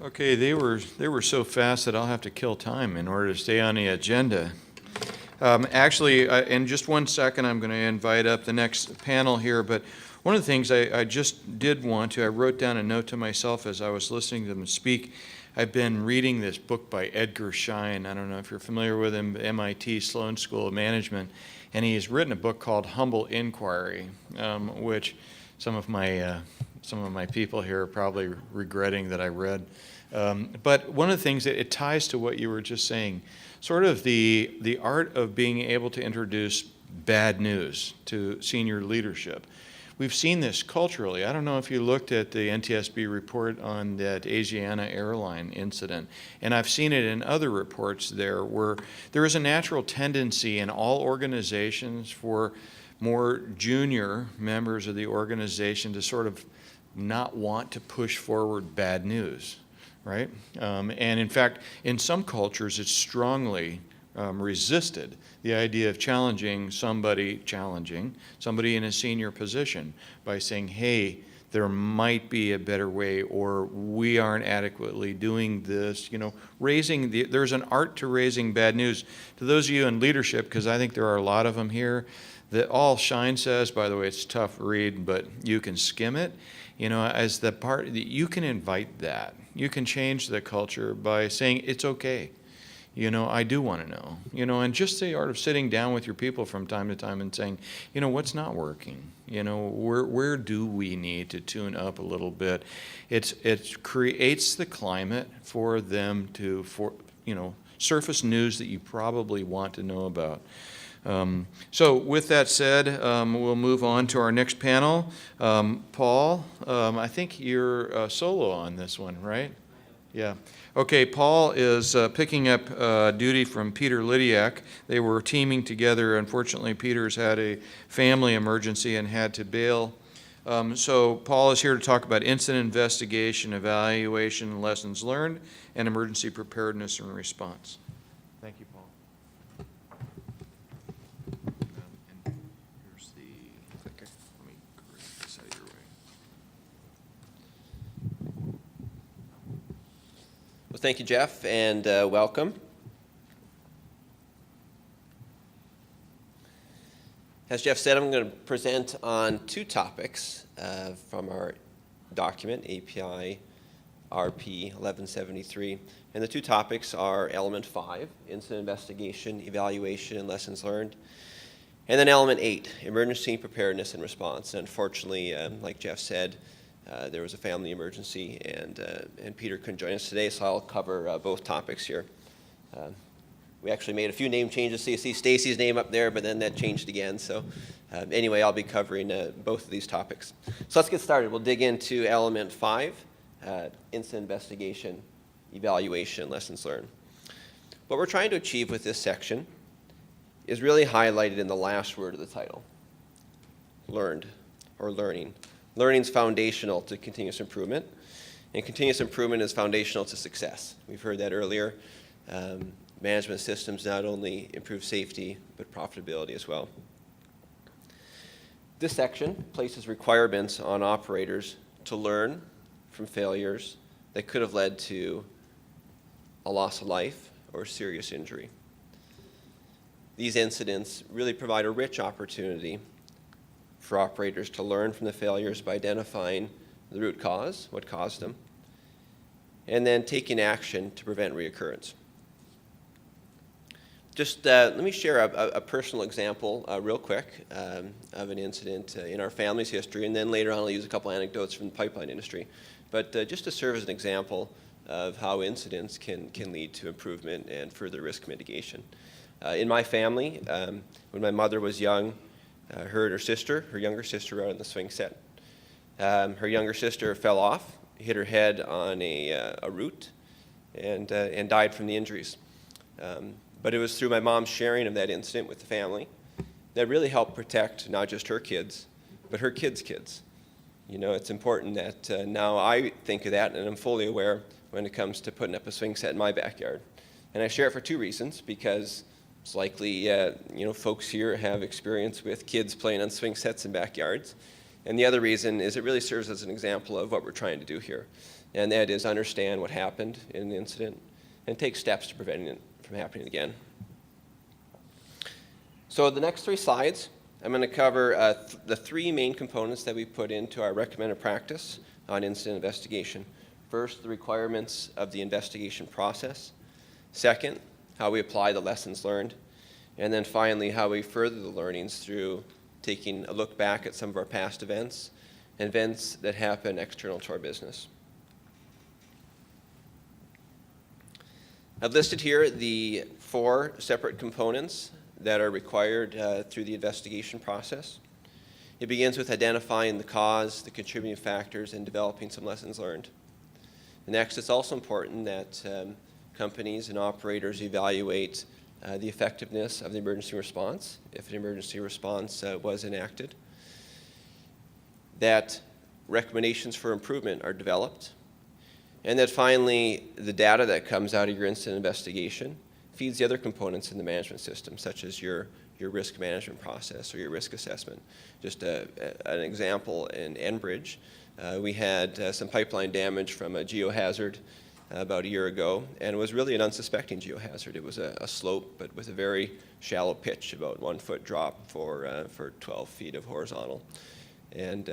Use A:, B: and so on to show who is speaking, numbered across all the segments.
A: Okay, they were so fast that I'll have to kill time in order to stay on the agenda. Actually, in just 1 second, I'm going to invite up the next panel here, but one of the things I just did want to, I wrote down a note to myself as I was listening to them speak. I've been reading this book by Edgar Schein. I don't know if you're familiar with him, MIT Sloan School of Management, and he's written a book called Humble Inquiry, which some of my people here are probably regretting that I read. But one of the things that it ties to what you were just saying, sort of the art of being able to introduce bad news to senior leadership. We've seen this culturally. I don't know if you looked at the NTSB report on that Asiana airline incident, and I've seen it in other reports there where there is a natural tendency in all organizations for more junior members of the organization to sort of not want to push forward bad news, right? And in fact, in some cultures, it's strongly resisted, the idea of challenging somebody in a senior position by saying, hey, there might be a better way, or we aren't adequately doing this, there's an art to raising bad news. To those of you in leadership, because I think there are a lot of them here, that all Schein says, by the way, it's a tough read, but you can skim it, as the part that you can invite that. You can change the culture by saying, it's okay. I do want to know, and just the art of sitting down with your people from time to time and saying, what's not working? Where do we need to tune up a little bit? It creates the climate for them to, surface news that you probably want to know about. So with that said, we'll move on to our next panel. Paul, I think you're solo on this one, right? Yeah. Okay, Paul is picking up duty from Peter Lydiak. They were teaming together. Unfortunately, Peter's had a family emergency and had to bail. So Paul is here to talk about incident investigation, evaluation, lessons learned, and emergency preparedness and response. Thank you, Paul. And here's the clicker. Let me correct this out of your way.
B: Well, thank you, Jeff, and welcome. As Jeff said, I'm going to present on two topics from our document, API RP 1173. And the two topics are Element 5, Incident Investigation, Evaluation, and Lessons Learned. And then Element 8, Emergency Preparedness and Response. And unfortunately, like Jeff said, there was a family emergency, and Peter couldn't join us today, so I'll cover both topics here. We actually made a few name changes, so you see Stacy's name up there, but then that changed again. So anyway, I'll be covering both of these topics. So let's get started. We'll dig into Element 5, Incident Investigation, Evaluation, Lessons Learned. What we're trying to achieve with this section is really highlighted in the last word of the title, learned or learning. Learning is foundational to continuous improvement, and continuous improvement is foundational to success. We've heard that earlier. Management systems not only improve safety, but profitability as well. This section places requirements on operators to learn from failures that could have led to a loss of life or serious injury. These incidents really provide a rich opportunity for operators to learn from the failures by identifying the root cause, what caused them, and then taking action to prevent reoccurrence. Just let me share a personal example real quick of an incident in our family's history, and then later on I'll use a couple anecdotes from the pipeline industry. But just to serve as an example of how incidents can lead to improvement and further risk mitigation. In my family, when my mother was young, her and her younger sister, were out on the swing set. Her younger sister fell off, hit her head on a root, and died from the injuries. But it was through my mom's sharing of that incident with the family that really helped protect not just her kids, but her kids' kids. It's important that now I think of that, and I'm fully aware when it comes to putting up a swing set in my backyard. And I share it for two reasons, because it's likely, folks here have experience with kids playing on swing sets in backyards. And the other reason is it really serves as an example of what we're trying to do here. and that is understand what happened in the incident and take steps to prevent it from happening again. So the next 3 slides, I'm going to cover the 3 main components that we put into our recommended practice on incident investigation. First, the requirements of the investigation process. Second, how we apply the lessons learned. And then finally, how we further the learnings through taking a look back at some of our past events and events that happen external to our business. I've listed here the 4 separate components that are required through the investigation process. It begins with identifying the cause, the contributing factors, and developing some lessons learned. Next, it's also important that companies and operators evaluate the effectiveness of the emergency response, if an emergency response was enacted, that recommendations for improvement are developed, and that finally the data that comes out of your incident investigation feeds the other components in the management system, such as your risk management process or your risk assessment. Just an example, in Enbridge, we had some pipeline damage from a geohazard about a year ago, and it was really an unsuspecting geohazard. It was a slope, but with a very shallow pitch, about 1 foot drop for 12 feet of horizontal. And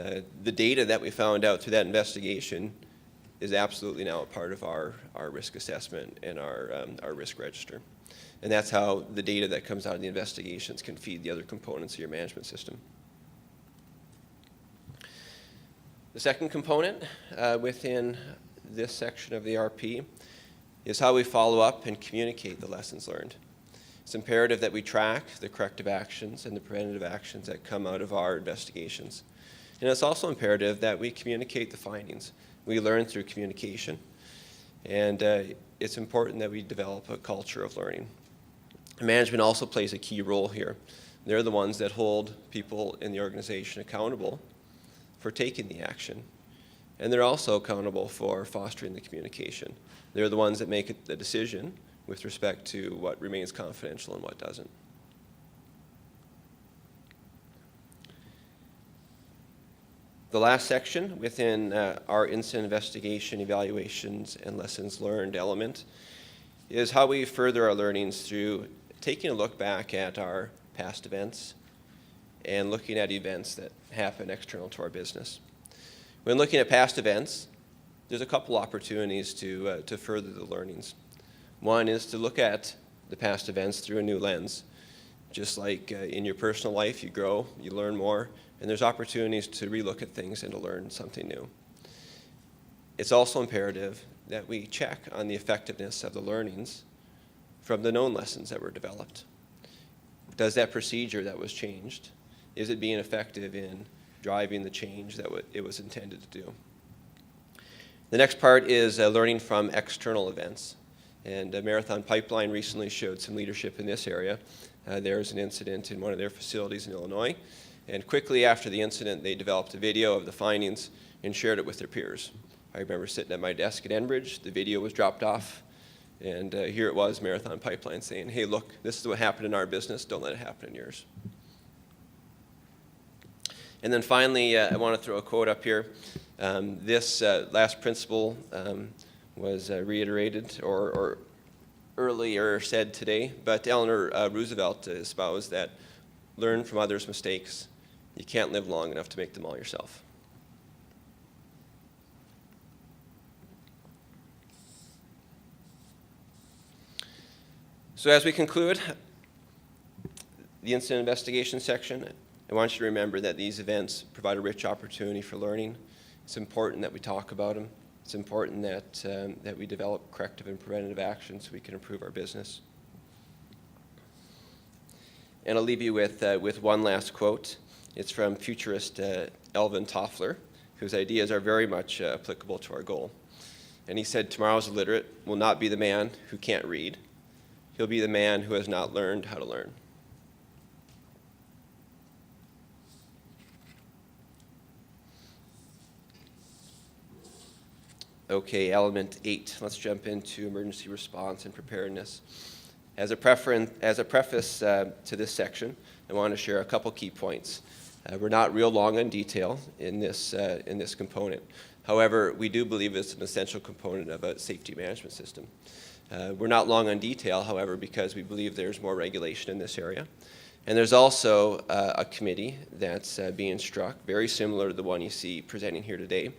B: the data that we found out through that investigation is absolutely now a part of our risk assessment and our risk register. And that's how the data that comes out of the investigations can feed the other components of your management system. The second component within this section of the RP is how we follow up and communicate the lessons learned. It's imperative that we track the corrective actions and the preventative actions that come out of our investigations. And it's also imperative that we communicate the findings. We learn through communication, and it's important that we develop a culture of learning. Management also plays a key role here. They're the ones that hold people in the organization accountable for taking the action. And they're also accountable for fostering the communication. They're the ones that make the decision with respect to what remains confidential and what doesn't. The last section within our incident investigation, evaluations, and lessons learned element is how we further our learnings through taking a look back at our past events and looking at events that happen external to our business. When looking at past events, there's a couple opportunities to further the learnings. One is to look at the past events through a new lens. Just like in your personal life, you grow, you learn more, and there's opportunities to relook at things and to learn something new. It's also imperative that we check on the effectiveness of the learnings from the known lessons that were developed. Does that procedure that was changed, is it being effective in driving the change that it was intended to do? The next part is learning from external events. And Marathon Pipeline recently showed some leadership in this area. There was an incident in one of their facilities in Illinois. And quickly after the incident, they developed a video of the findings and shared it with their peers. I remember sitting at my desk at Enbridge. The video was dropped off. And here it was, Marathon Pipeline saying, hey, look, this is what happened in our business. Don't let it happen in yours. And then finally, I want to throw a quote up here. This last principle was reiterated or earlier said today, but Eleanor Roosevelt espoused that learn from others' mistakes. You can't live long enough to make them all yourself. So as we conclude the incident investigation section, I want you to remember that these events provide a rich opportunity for learning. It's important that we talk about them. It's important that we develop corrective and preventative actions so we can improve our business. And I'll leave you with one last quote. It's from futurist Alvin Toffler, whose ideas are very much applicable to our goal. And he said, tomorrow's illiterate will not be the man who can't read. He'll be the man who has not learned how to learn. Okay, element 8. Let's jump into emergency response and preparedness. As a preface to this section, I want to share a couple key points. We're not real long on detail in this component, However, we do believe it's an essential component of a safety management system. We're not long on detail, however, because we believe there's more regulation in this area. And there's also a committee that's being struck, very similar to the one you see presenting here today,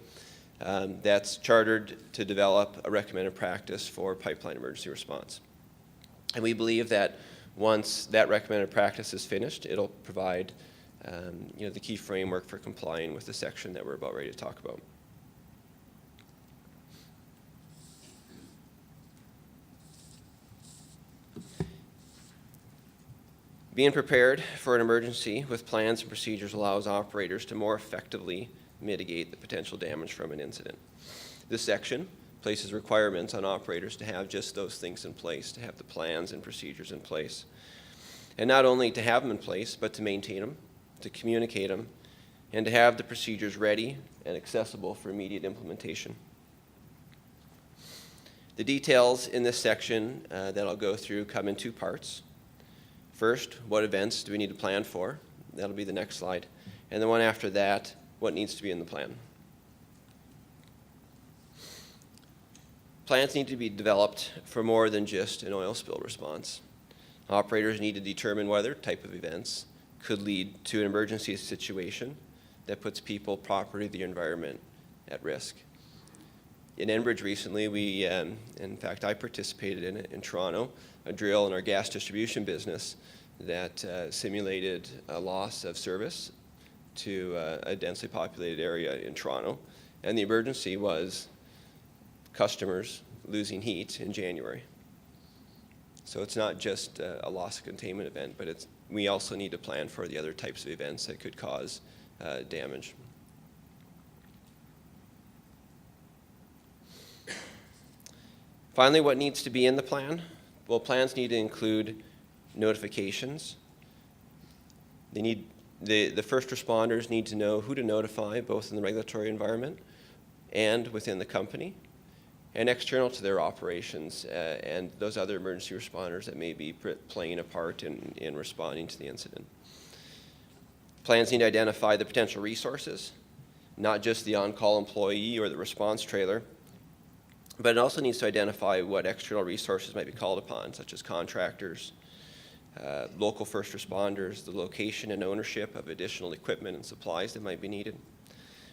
B: that's chartered to develop a recommended practice for pipeline emergency response. And we believe that once that recommended practice is finished, it'll provide the key framework for complying with the section that we're about ready to talk about. Being prepared for an emergency with plans and procedures allows operators to more effectively mitigate the potential damage from an incident. This section places requirements on operators to have just those things in place, to have the plans and procedures in place. And not only to have them in place, but to maintain them, to communicate them, and to have the procedures ready and accessible for immediate implementation. The details in this section that I'll go through come in two parts. First, what events do we need to plan for? That'll be the next slide. And the one after that, what needs to be in the plan? Plans need to be developed for more than just an oil spill response. Operators need to determine whether type of events could lead to an emergency situation that puts people, property, the environment at risk. In Enbridge recently, in fact, I participated in it in Toronto, a drill in our gas distribution business that simulated a loss of service to a densely populated area in Toronto. And the emergency was customers losing heat in January. So it's not just a loss containment event, but we also need to plan for the other types of events that could cause damage. Finally, what needs to be in the plan? Well, plans need to include notifications. The first responders need to know who to notify, both in the regulatory environment and within the company, and external to their operations and those other emergency responders that may be playing a part in responding to the incident. Plans need to identify the potential resources, not just the on-call employee or the response trailer, but it also needs to identify what external resources might be called upon, such as contractors, local first responders, the location and ownership of additional equipment and supplies that might be needed.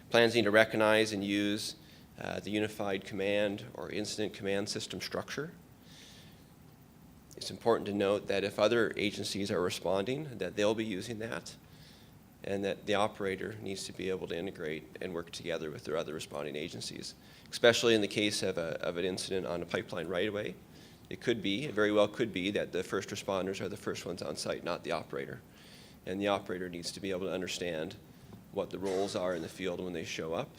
B: Plans need to recognize and use the unified command or incident command system structure. It's important to note that if other agencies are responding, that they'll be using that, and that the operator needs to be able to integrate and work together with their other responding agencies, especially in the case of an incident on a pipeline right-of-way. It very well could be that the first responders are the first ones on site, not the operator. And the operator needs to be able to understand what the roles are in the field when they show up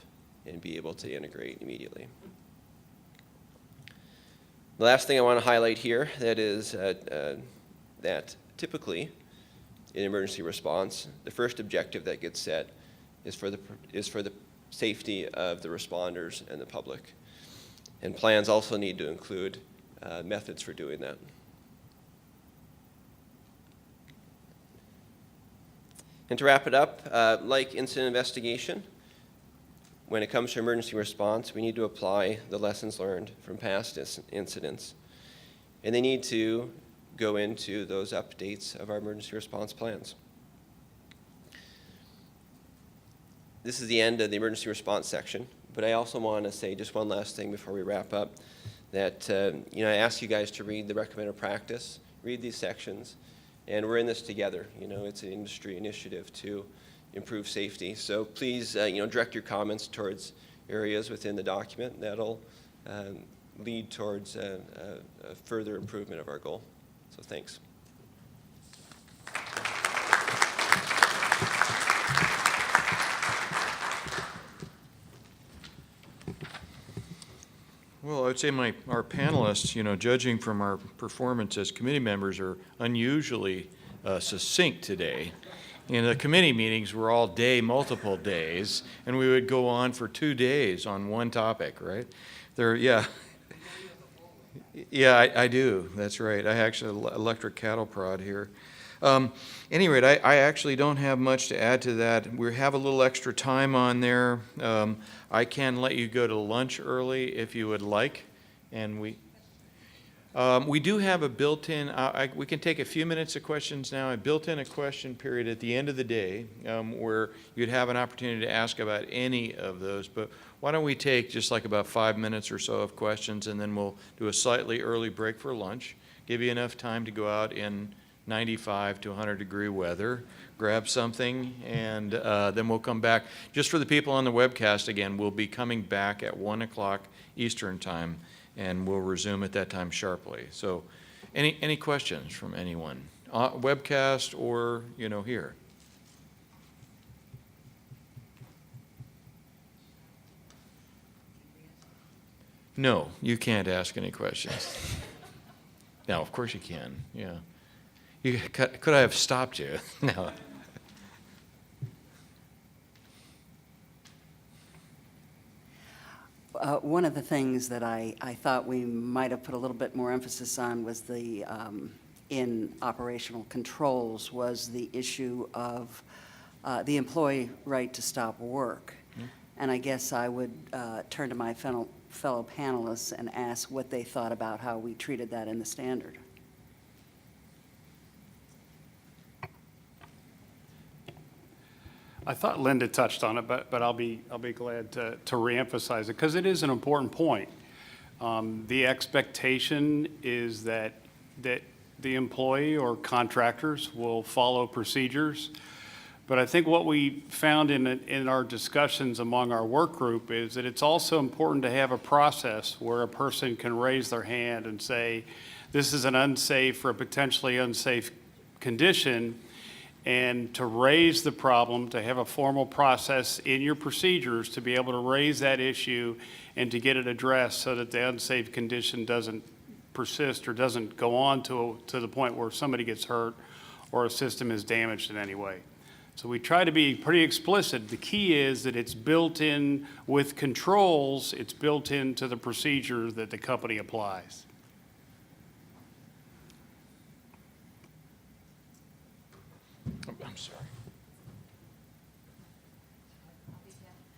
B: and be able to integrate immediately. The last thing I want to highlight here that is that typically in emergency response, the first objective that gets set is for the safety of the responders and the public. And plans also need to include methods for doing that. And to wrap it up, like incident investigation, when it comes to emergency response, we need to apply the lessons learned from past incidents. And they need to go into those updates of our emergency response plans. This is the end of the emergency response section, but I also want to say just one last thing before we wrap up, that I ask you guys to read the recommended practice, read these sections, and we're in this together. It's an industry initiative to improve safety. So please, direct your comments towards areas within the document that'll lead towards a further improvement of our goal. So thanks.
A: Well, I would say our panelists, judging from our performance as committee members, are unusually succinct today. And the committee meetings were all day, multiple days, and we would go on for 2 days on one topic, right? Yeah, I do. That's right. I actually electric cattle prod here. Any rate, I actually don't have much to add to that. We have a little extra time on there. I can let you go to lunch early if you would like, and we do have a built-in, we can take a few minutes of questions now. I built in a question period at the end of the day where you'd have an opportunity to ask about any of those. But why don't we take just like about 5 minutes or so of questions, and then we'll do a slightly early break for lunch, give you enough time to go out in 95 to 100 degree weather, grab something, and then we'll come back. Just for the people on the webcast, again, we'll be coming back at 1 o'clock Eastern time, and we'll resume at that time sharply. So any questions from anyone? Webcast or, here? No, you can't ask any questions. No, of course you can, yeah. Could I have stopped you? No.
C: One of the things that I thought we might have put a little bit more emphasis on was in operational controls, was the issue of the employee right to stop work. Mm-hmm. And I guess I would turn to my fellow panelists and ask what they thought about how we treated that in the standard.
D: I thought Linda touched on it, but I'll be glad to reemphasize it because it is an important point. The expectation is that the employee or contractors will follow procedures. But I think what we found in our discussions among our work group is that it's also important to have a process where a person can raise their hand and say, this is an unsafe or potentially unsafe condition, and to raise the problem, to have a formal process in your procedures to be able to raise that issue and to get it addressed so that the unsafe condition doesn't persist or doesn't go on to the point where somebody gets hurt or a system is damaged in any way. So we try to be pretty explicit. The key is that it's built in with controls, it's built into the procedure that the company applies.
A: I'm sorry.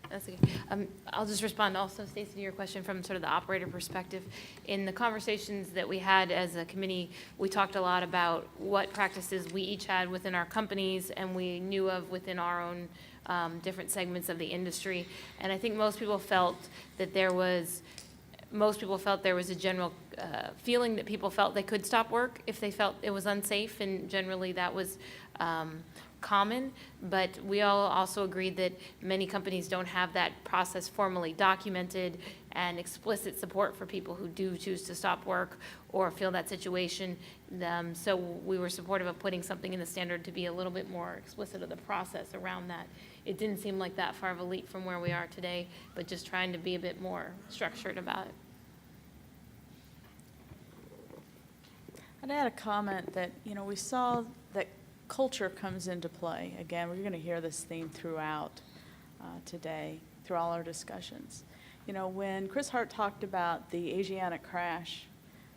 E: That's okay. I'll just respond also, Stacey, to your question from sort of the operator perspective. In the conversations that we had as a committee, we talked a lot about what practices we each had within our companies and we knew of within our own different segments of the industry. And I think most people felt there was a general feeling that people felt they could stop work if they felt it was unsafe, and generally that was common, but we all also agreed that many companies don't have that process formally documented and explicit support for people who do choose to stop work or feel that situation. So we were supportive of putting something in the standard to be a little bit more explicit of the process around that. It didn't seem like that far of a leap from where we are today, but just trying to be a bit more structured about it.
F: I'd add a comment that, we saw that culture comes into play. Again, we're going to hear this theme throughout today, through all our discussions. When Chris Hart talked about the Asiatic crash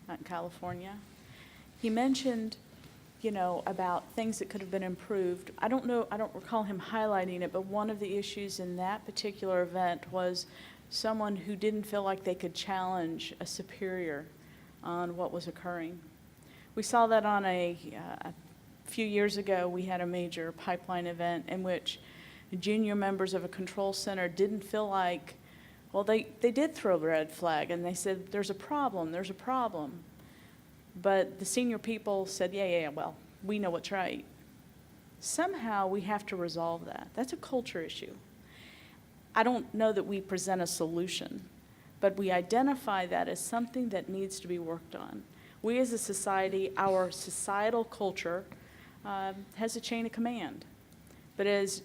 F: out in California, he mentioned, about things that could have been improved. I don't recall him highlighting it, but one of the issues in that particular event was someone who didn't feel like they could challenge a superior on what was occurring. We saw that on a few years ago. We had a major pipeline event in which junior members of a control center didn't feel like, well, they did throw a red flag and they said, there's a problem. But the senior people said, yeah, well, we know what's right. Somehow we have to resolve that. That's a culture issue. I don't know that we present a solution, but we identify that as something that needs to be worked on. We as a society, our societal culture has a chain of command. But as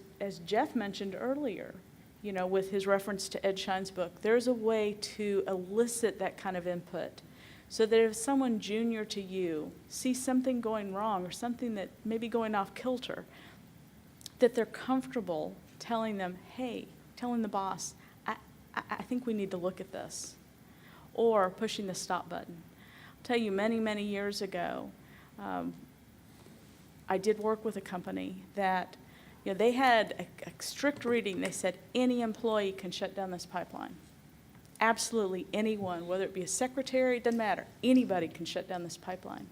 F: Jeff mentioned earlier, with his reference to Ed Shine's book, there's a way to elicit that kind of input so that if someone junior to you sees something going wrong or something that may be going off kilter, that they're comfortable telling them, hey, telling the boss, I think we need to look at this, or pushing the stop button. I'll tell you, many, many years ago, I did work with a company that, they had a strict reading. They said any employee can shut down this pipeline. Absolutely anyone, whether it be a secretary, it doesn't matter. Anybody can shut down this pipeline.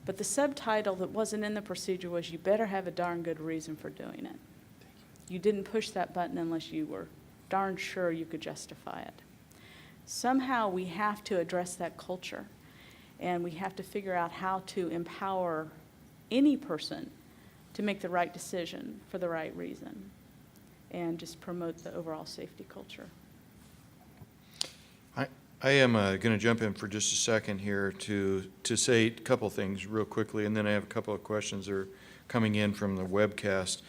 F: But the subtitle that wasn't in the procedure was, you better have a darn good reason for doing it. You didn't push that button unless you were darn sure you could justify it. Somehow we have to address that culture, and we have to figure out how to empower any person to make the right decision for the right reason, and just promote the overall safety culture.
A: I am going to jump in for just a second here to say a couple things real quickly, and then I have a couple of questions that are coming in from the webcast.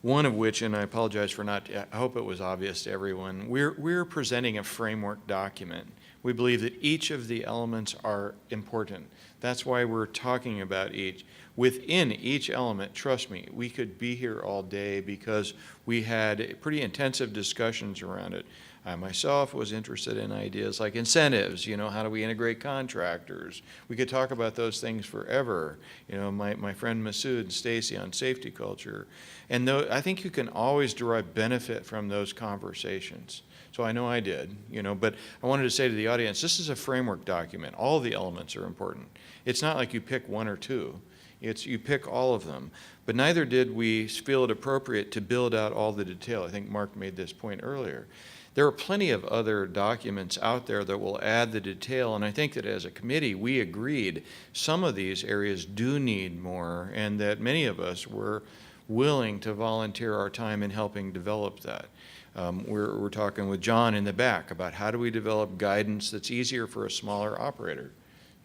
A: One of which, and I apologize for not, I hope it was obvious to everyone, we're presenting a framework document. We believe that each of the elements are important. That's why we're talking about each. Within each element, trust me, we could be here all day because we had pretty intensive discussions around it. I myself was interested in ideas like incentives, how do we integrate contractors? We could talk about those things forever. My friend Masood and Stacy on safety culture. And I think you can always derive benefit from those conversations. So I know I did, but I wanted to say to the audience, this is a framework document. All the elements are important. It's not like you pick one or two. You pick all of them. But neither did we feel it appropriate to build out all the detail. I think Mark made this point earlier. There are plenty of other documents out there that will add the detail, and I think that as a committee, we agreed some of these areas do need more, and that many of us were willing to volunteer our time in helping develop that. We're talking with John in the back about how do we develop guidance that's easier for a smaller operator,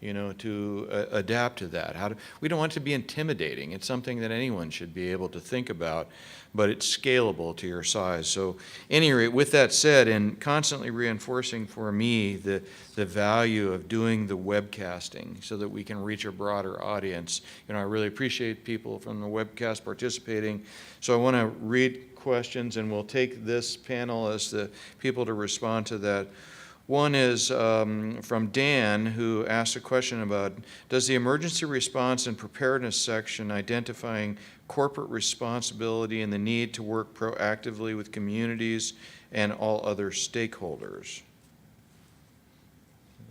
A: to adapt to that. We don't want it to be intimidating. It's something that anyone should be able to think about, but it's scalable to your size. So, any rate, with that said, and constantly reinforcing for me the value of doing the webcasting so that we can reach a broader audience. I really appreciate people from the webcast participating. So I want to read questions, and we'll take this panel as the people to respond to that. One is from Dan, who asked a question about, does the emergency response and preparedness section identifying corporate responsibility and the need to work proactively with communities and all other stakeholders?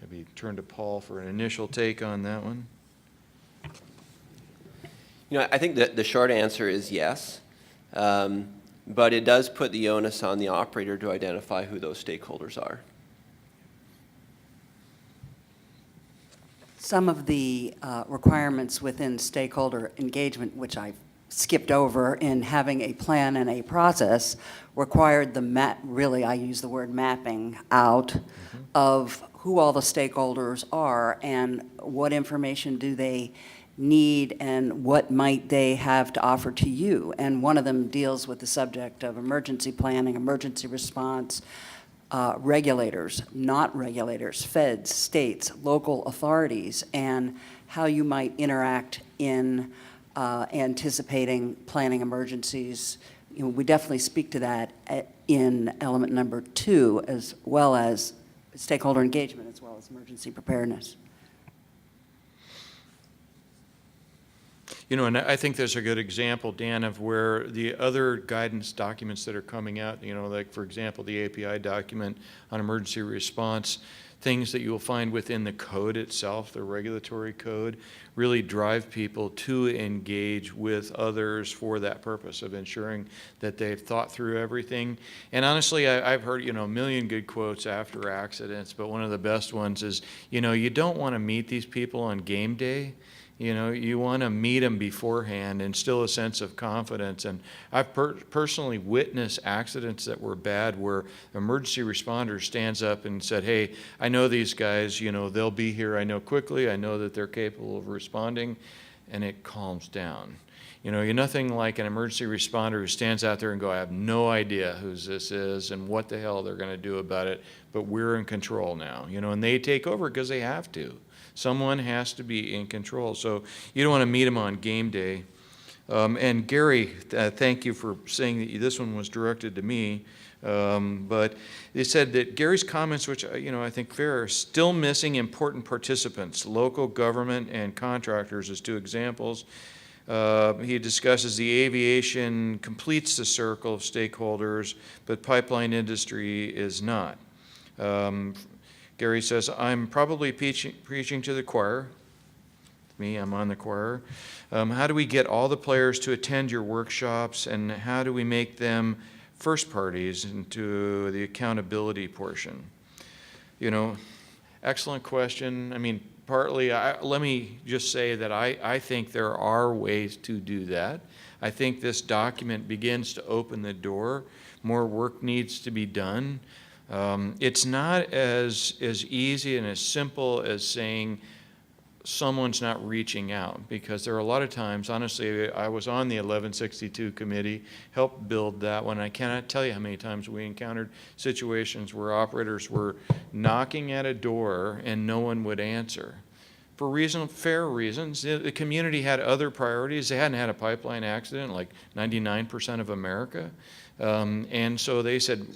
A: Maybe turn to Paul for an initial take on that one.
B: I think that the short answer is yes, but it does put the onus on the operator to identify who those stakeholders are.
C: Some of the requirements within stakeholder engagement, which I skipped over in having a plan and a process, required really I use the word mapping out of who all the stakeholders are and what information do they need and what might they have to offer to you. And one of them deals with the subject of emergency planning, emergency response, regulators, not regulators, feds, states, local authorities, and how you might interact in anticipating planning emergencies. We definitely speak to that in element number 2, as well as stakeholder engagement, as well as emergency preparedness.
A: And I think there's a good example, Dan, of where the other guidance documents that are coming out, like, for example, the API document on emergency response, things that you will find within the code itself, the regulatory code, really drive people to engage with others for that purpose of ensuring that they've thought through everything. And honestly, I've heard, a million good quotes after accidents, but one of the best ones is, you don't want to meet these people on game day. You want to meet them beforehand and instill a sense of confidence. And I've personally witnessed accidents that were bad where emergency responders stands up and said, hey, I know these guys, they'll be here. I know quickly. I know that they're capable of responding. And it calms down. You're nothing like an emergency responder who stands out there and go, I have no idea who this is and what the hell they're going to do about it, but we're in control now. And they take over because they have to. Someone has to be in control. So you don't want to meet them on game day. And Gary, thank you for saying that this one was directed to me. But they said that Gary's comments, which I think fair, are still missing important participants, local government and contractors as two examples. He discusses the aviation completes the circle of stakeholders, but pipeline industry is not. Gary says, I'm probably preaching to the choir. Me, I'm on the choir. How do we get all the players to attend your workshops, and how do we make them first parties into the accountability portion? Excellent question. I mean, partly, let me just say that I think there are ways to do that. I think this document begins to open the door. More work needs to be done. It's not as easy and as simple as saying someone's not reaching out, because there are a lot of times, honestly, I was on the 1162 committee, helped build that one. I cannot tell you how many times we encountered situations where operators were knocking at a door and no one would answer. For fair reasons. The community had other priorities. They hadn't had a pipeline accident like 99% of America. And so they said,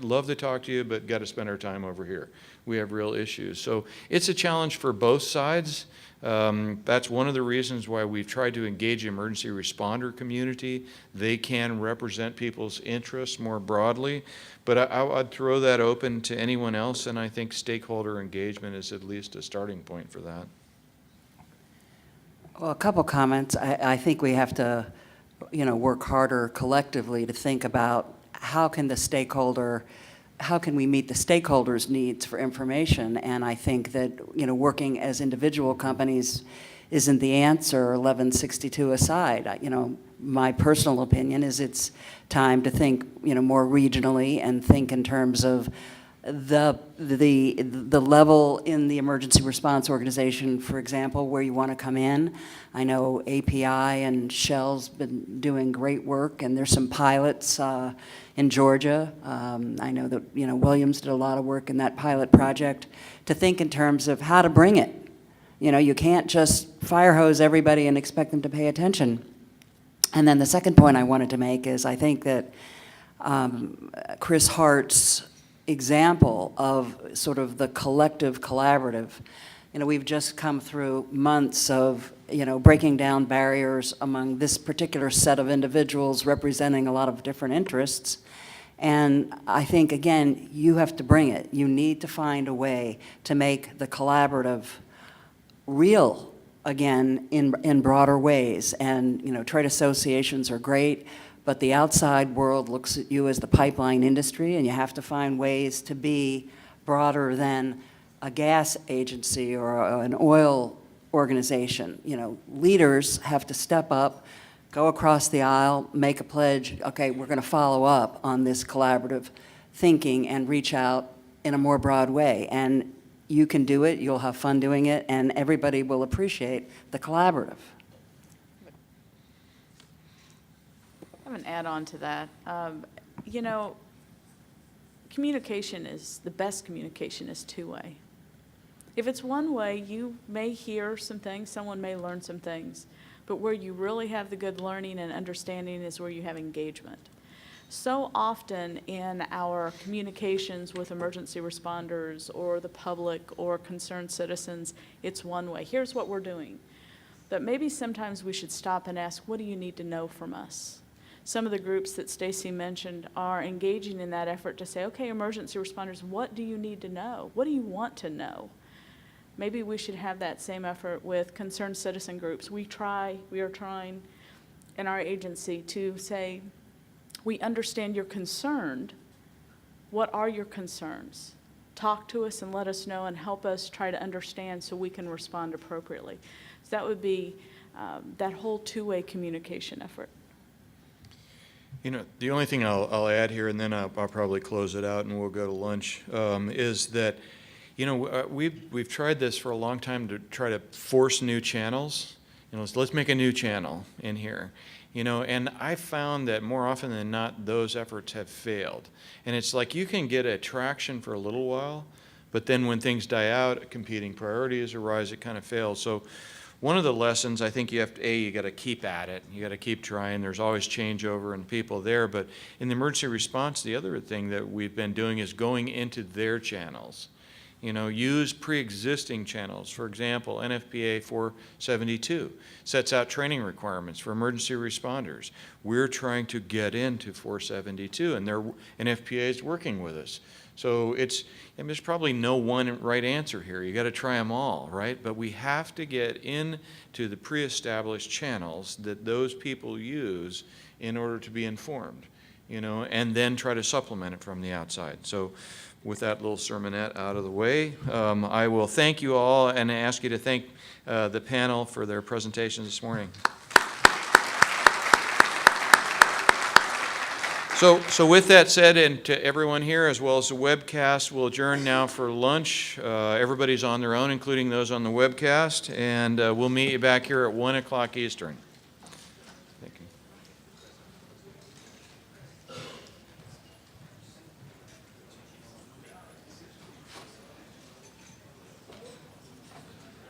A: love to talk to you, but got to spend our time over here. We have real issues. So it's a challenge for both sides. That's one of the reasons why we've tried to engage the emergency responder community. They can represent people's interests more broadly. But I'd throw that open to anyone else, and I think stakeholder engagement is at least a starting point for that.
C: Well, a couple comments. I think we have to, work harder collectively to think about how can we meet the stakeholders' needs for information. And I think that, working as individual companies isn't the answer, 1162 aside. My personal opinion is it's time to think, more regionally and think in terms of the level in the emergency response organization, for example, where you want to come in. I know API and Shell's been doing great work, and there's some pilots in Georgia. I know that Williams did a lot of work in that pilot project to think in terms of how to bring it. You can't just fire hose everybody and expect them to pay attention. And then the second point I wanted to make is I think that Chris Hart's example of sort of the collective collaborative. We've just come through months of, breaking down barriers among this particular set of individuals representing a lot of different interests. And I think, again, you have to bring it. You need to find a way to make the collaborative real again in broader ways. And, trade associations are great, but the outside world looks at you as the pipeline industry, and you have to find ways to be broader than a gas agency or an oil organization. Leaders have to step up, go across the aisle, make a pledge, okay, we're going to follow up on this collaborative thinking and reach out in a more broad way. And you can do it, you'll have fun doing it, and everybody will appreciate the collaborative.
F: An add-on to that. Communication the best communication is two-way. If it's one way, you may hear some things, someone may learn some things, but where you really have the good learning and understanding is where you have engagement. So often in our communications with emergency responders or the public or concerned citizens, it's one way. Here's what we're doing. But maybe sometimes we should stop and ask, what do you need to know from us? Some of the groups that Stacy mentioned are engaging in that effort to say, okay, emergency responders, what do you need to know? What do you want to know? Maybe we should have that same effort with concerned citizen groups. We are trying in our agency to say, we understand you're concerned. What are your concerns? Talk to us and let us know and help us try to understand so we can respond appropriately. So that would be that whole two-way communication effort.
A: The only thing I'll add here, and then I'll probably close it out and we'll go to lunch, is that, we've tried this for a long time to try to force new channels. So let's make a new channel in here. And I found that more often than not, those efforts have failed. And it's like you can get attraction for a little while, but then when things die out, competing priorities arise, it kind of fails. So one of the lessons, I think you got to keep at it. You got to keep trying. There's always changeover and people there. But in the emergency response, the other thing that we've been doing is going into their channels. You know, use pre-existing channels. For example, NFPA 472 sets out training requirements for emergency responders. We're trying to get into 472, and NFPA is working with us. So there's probably no one right answer here. You got to try them all, right? But we have to get into the pre-established channels that those people use in order to be informed, you know, and then try to supplement it from the outside. So with that little sermonette out of the way, I will thank you all and ask you to thank the panel for their presentations this morning. So with that said, and to everyone here, as well as the webcast, we'll adjourn now for lunch. Everybody's on their own, including those on the webcast, and we'll meet you back here at 1 o'clock Eastern.